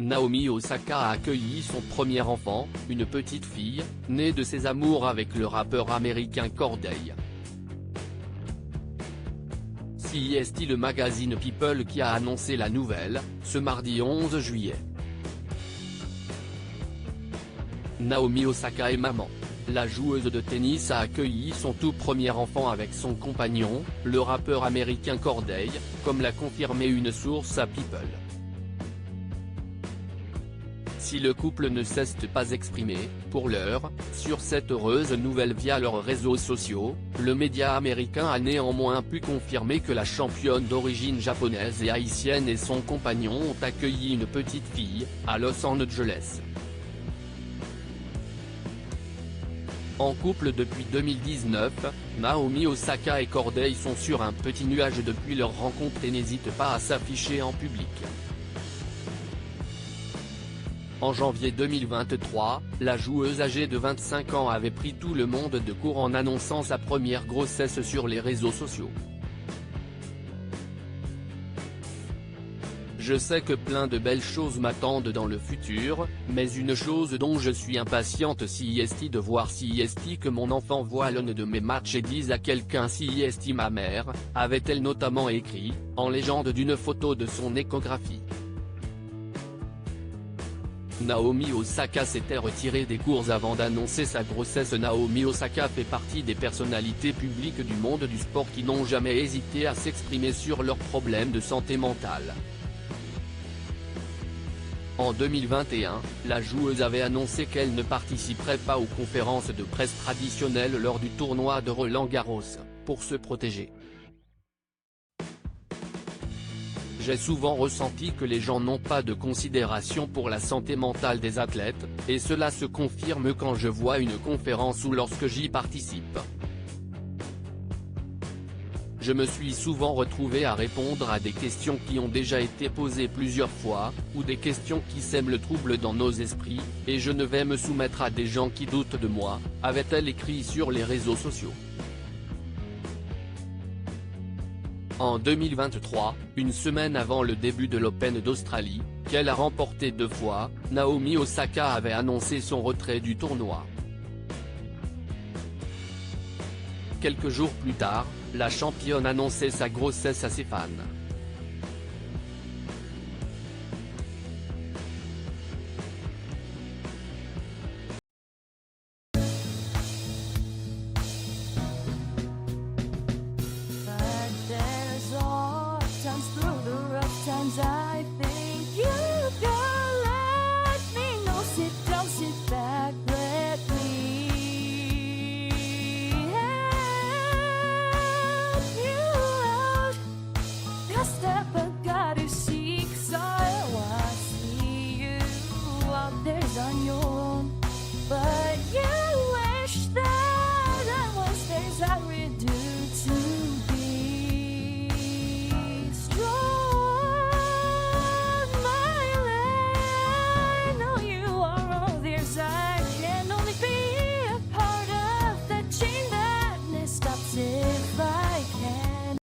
Naomi Osaka a accueilli son premier enfant, une petite fille, née de ses amours avec le rappeur américain Cordae. C'est le magazine People qui a annoncé la nouvelle, ce mardi 11 juillet. Naomi Osaka est maman. La joueuse de tennis a accueilli son tout premier enfant avec son compagnon, le rappeur américain Cordae, comme l'a confirmé une source à People. Si le couple ne cesse de pas exprimer, pour l'heure, sur cette heureuse nouvelle via leurs réseaux sociaux, le média américain a néanmoins pu confirmer que la championne d'origine japonaise et haïtienne et son compagnon ont accueilli une petite fille, à Los Angeles. En couple depuis 2019, Naomi Osaka et Cordae sont sur un petit nuage depuis leur rencontre et n'hésitent pas à s'afficher en public. En janvier 2023, la joueuse âgée de 25 ans avait pris tout le monde de court en annonçant sa première grossesse sur les réseaux sociaux. Je sais que plein de belles choses m'attendent dans le futur, mais une chose dont je suis impatiente c'est de voir que mon enfant voit l'un de mes matchs et dise à quelqu'un ma mère, avait-elle notamment écrit, en légende d'une photo de son échographie. Naomi Osaka s'était retirée des cours avant d'annoncer sa grossesse. Naomi Osaka fait partie des personnalités publiques du monde du sport qui n'ont jamais hésité à s'exprimer sur leurs problèmes de santé mentale. En 2021, la joueuse avait annoncé qu'elle ne participerait pas aux conférences de presse traditionnelles lors du tournoi de Roland-Garros, pour se protéger. J'ai souvent ressenti que les gens n'ont pas de considération pour la santé mentale des athlètes, et cela se confirme quand je vois une conférence ou lorsque j'y participe. Je me suis souvent retrouvé à répondre à des questions qui ont déjà été posées plusieurs fois, ou des questions qui sèment le trouble dans nos esprits, et je ne vais me soumettre à des gens qui doutent de moi, avait-elle écrit sur les réseaux sociaux. En 2023, une semaine avant le début de l'Open d'Australie, qu'elle a remporté 2 fois, Naomi Osaka avait annoncé son retrait du tournoi. Quelques jours plus tard, la championne annonçait sa grossesse à ses fans. I think you can let me know. Sit down, sit back, let me help you out. Just step back, got to seek, so I see you out there's on your